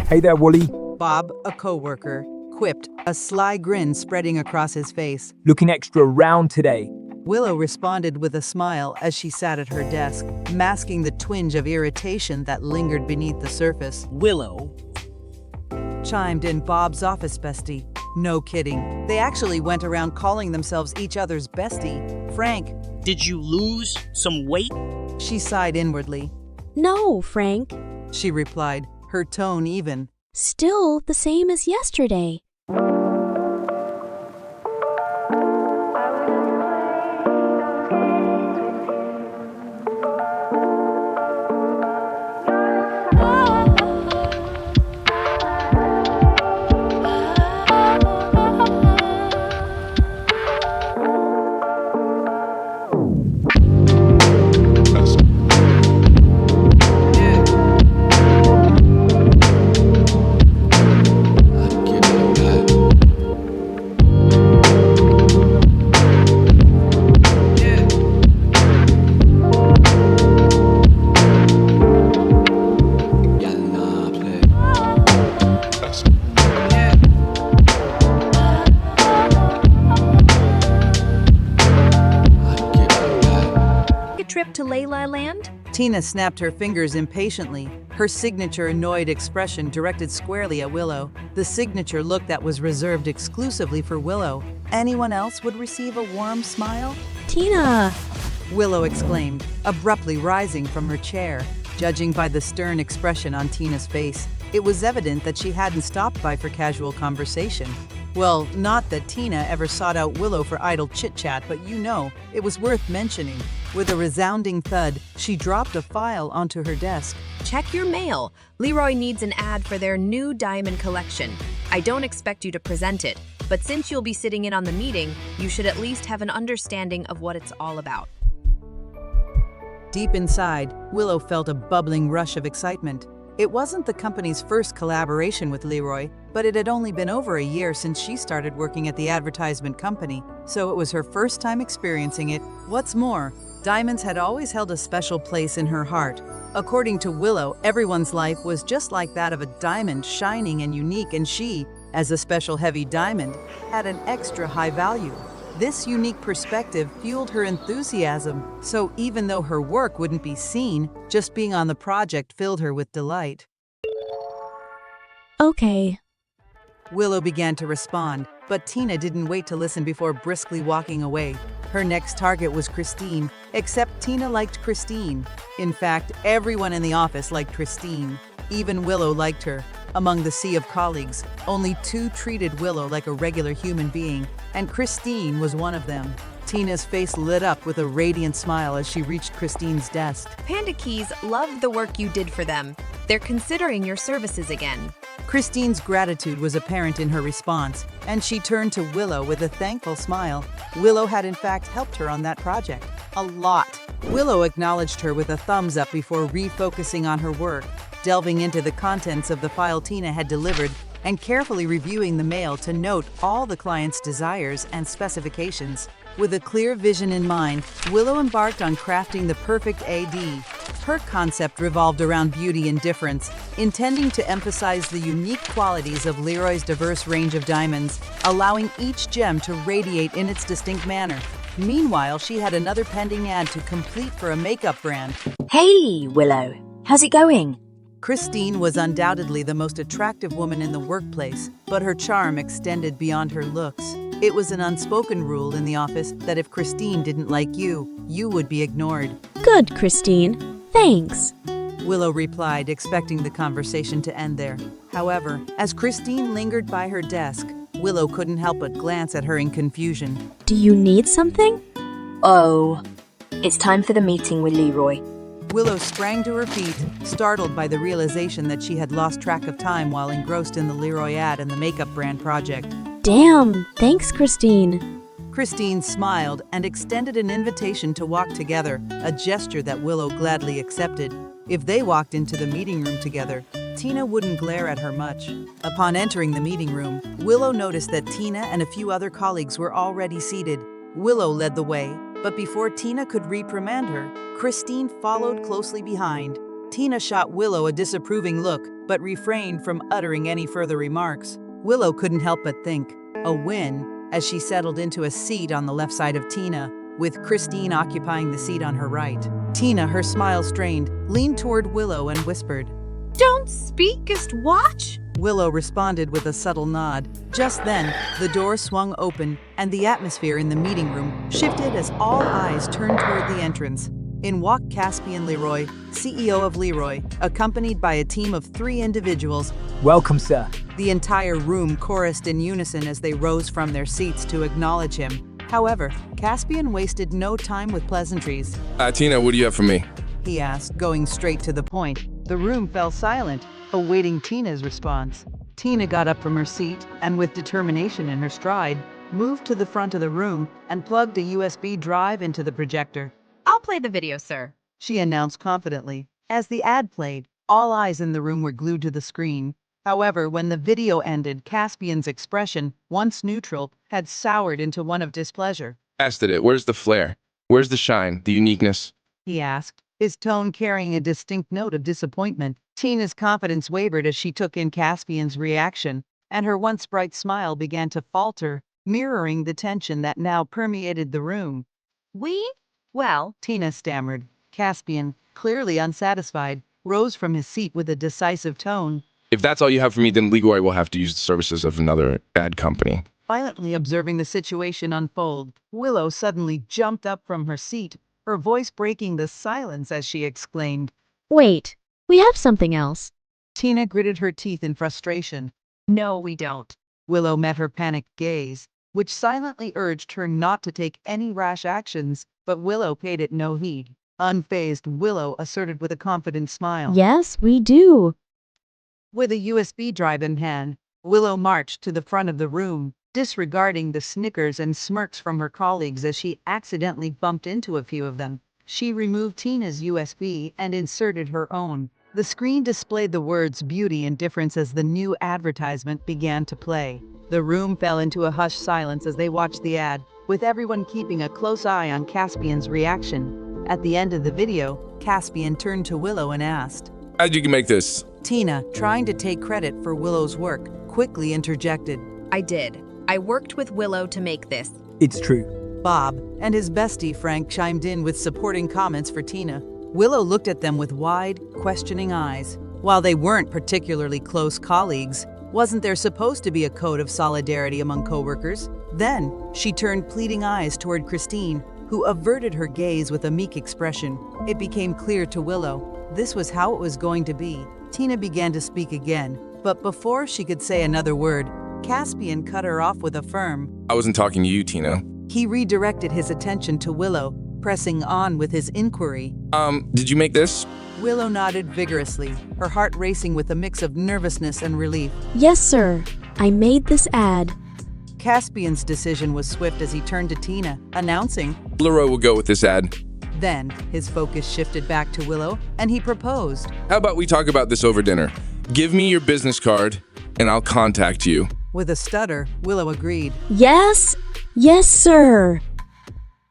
Hey there, Wooly. Bob, a coworker, quipped, a sly grin spreading across his face. Looking extra round today. Willow responded with a smile as she sat at her desk, masking the twinge of irritation that lingered beneath the surface. Willow, Chimed in Bob's office bestie. No kidding. They actually went around calling themselves each other's bestie. Frank, did you lose some weight? she sighed inwardly. No, Frank. She replied, her tone even. Still the same as yesterday. Trip to Layla Land? Tina snapped her fingers impatiently, her signature annoyed expression directed squarely at Willow, the signature look that was reserved exclusively for Willow. Anyone else would receive a warm smile? Tina! Willow exclaimed, abruptly rising from her chair. Judging by the stern expression on Tina's face, it was evident that she hadn't stopped by for casual conversation. Well, not that Tina ever sought out Willow for idle chit-chat, but it was worth mentioning. With a resounding thud, she dropped a file onto her desk. Check your mail. Leroy needs an ad for their new diamond collection. I don't expect you to present it, but since you'll be sitting in on the meeting, you should at least have an understanding of what it's all about. Deep inside, Willow felt a bubbling rush of excitement. It wasn't the company's first collaboration with Leroy, but it had only been over a year since she started working at the advertisement company, so it was her first time experiencing it. What's more, diamonds had always held a special place in her heart. According to Willow, everyone's life was just like that of a diamond, shining and unique, and she, as a special heavy diamond, had an extra high value. This unique perspective fueled her enthusiasm, so even though her work wouldn't be seen, just being on the project filled her with delight. Okay. Willow began to respond, but Tina didn't wait to listen before briskly walking away. Her next target was Christine, except Tina liked Christine. In fact, everyone in the office liked Christine. Even Willow liked her. Among the sea of colleagues, only 2 treated Willow like a regular human being, and Christine was one of them. Tina's face lit up with a radiant smile as she reached Christine's desk. Panda Keys loved the work you did for them. They're considering your services again. Christine's gratitude was apparent in her response, and she turned to Willow with a thankful smile. Willow had in fact helped her on that project. A lot. Willow acknowledged her with a thumbs up before refocusing on her work, delving into the contents of the file Tina had delivered and carefully reviewing the mail to note all the client's desires and specifications. With a clear vision in mind, Willow embarked on crafting the perfect AD. Her concept revolved around beauty and difference, intending to emphasize the unique qualities of Leroy's diverse range of diamonds, allowing each gem to radiate in its distinct manner. Meanwhile, she had another pending ad to complete for a makeup brand. Hey, Willow. How's it going? Christine was undoubtedly the most attractive woman in the workplace, but her charm extended beyond her looks. It was an unspoken rule in the office that if Christine didn't like you, you would be ignored. Good, Christine. Thanks. Willow replied, expecting the conversation to end there. However, as Christine lingered by her desk, Willow couldn't help but glance at her in confusion. Do you need something? Oh, it's time for the meeting with Leroy. Willow sprang to her feet, startled by the realization that she had lost track of time while engrossed in the Leroy ad and the makeup brand project. Damn, thanks, Christine. Christine smiled and extended an invitation to walk together, a gesture that Willow gladly accepted. If they walked into the meeting room together, Tina wouldn't glare at her much. Upon entering the meeting room, Willow noticed that Tina and a few other colleagues were already seated. Willow led the way, but before Tina could reprimand her, Christine followed closely behind. Tina shot Willow a disapproving look, but refrained from uttering any further remarks. Willow couldn't help but think, a win, as she settled into a seat on the left side of Tina, with Christine occupying the seat on her right. Tina, her smile strained, leaned toward Willow and whispered. Don't speak, just watch. Willow responded with a subtle nod. Just then, the door swung open, and the atmosphere in the meeting room shifted as all eyes turned toward the entrance. In walked Caspian Leroy, CEO of Leroy, accompanied by a team of 3 individuals. Welcome, sir. The entire room chorused in unison as they rose from their seats to acknowledge him. However, Caspian wasted no time with pleasantries. Tina, what do you have for me? He asked, going straight to the point. The room fell silent, awaiting Tina's response. Tina got up from her seat and, with determination in her stride, moved to the front of the room and plugged a USB drive into the projector. I'll play the video, sir, she announced confidently. As the ad played, all eyes in the room were glued to the screen. However, when the video ended, Caspian's expression, once neutral, had soured into one of displeasure. Asked it. Where's the flair? Where's the shine, the uniqueness? He asked, his tone carrying a distinct note of disappointment. Tina's confidence wavered as she took in Caspian's reaction, and her once bright smile began to falter, mirroring the tension that now permeated the room. Well, Tina stammered. Caspian, clearly unsatisfied, rose from his seat with a decisive tone. If that's all you have for me, then Leroy will have to use the services of another ad company. Violently observing the situation unfold, Willow suddenly jumped up from her seat, her voice breaking the silence as she exclaimed. Wait, we have something else. Tina gritted her teeth in frustration. no, we don't. Willow met her panicked gaze, which silently urged her not to take any rash actions, but Willow paid it no heed. Unfazed, Willow asserted with a confident smile. Yes, we do. With a USB drive in hand, Willow marched to the front of the room, disregarding the snickers and smirks from her colleagues as she accidentally bumped into a few of them. She removed Tina's USB and inserted her own. The screen displayed the words "Beauty and Difference" as the new advertisement began to play. The room fell into a hushed silence as they watched the ad, with everyone keeping a close eye on Caspian's reaction. At the end of the video, Caspian turned to Willow and asked. How did you make this? Tina, trying to take credit for Willow's work, quickly interjected. I did. I worked with Willow to make this. It's true. Bob and his bestie Frank chimed in with supporting comments for Tina. Willow looked at them with wide, questioning eyes. While they weren't particularly close colleagues, wasn't there supposed to be a code of solidarity among coworkers? Then, she turned pleading eyes toward Christine, who averted her gaze with a meek expression. It became clear to Willow this was how it was going to be. Tina began to speak again, but before she could say another word, Caspian cut her off with a firm. I wasn't talking to you, Tina. He redirected his attention to Willow, pressing on with his inquiry. Did you make this? Willow nodded vigorously, her heart racing with a mix of nervousness and relief. Yes, sir. I made this ad. Caspian's decision was swift as he turned to Tina, announcing. Leroy will go with this ad. Then, his focus shifted back to Willow, and he proposed. How about we talk about this over dinner? Give me your business card, and I'll contact you. With a stutter, Willow agreed. Yes, yes, sir.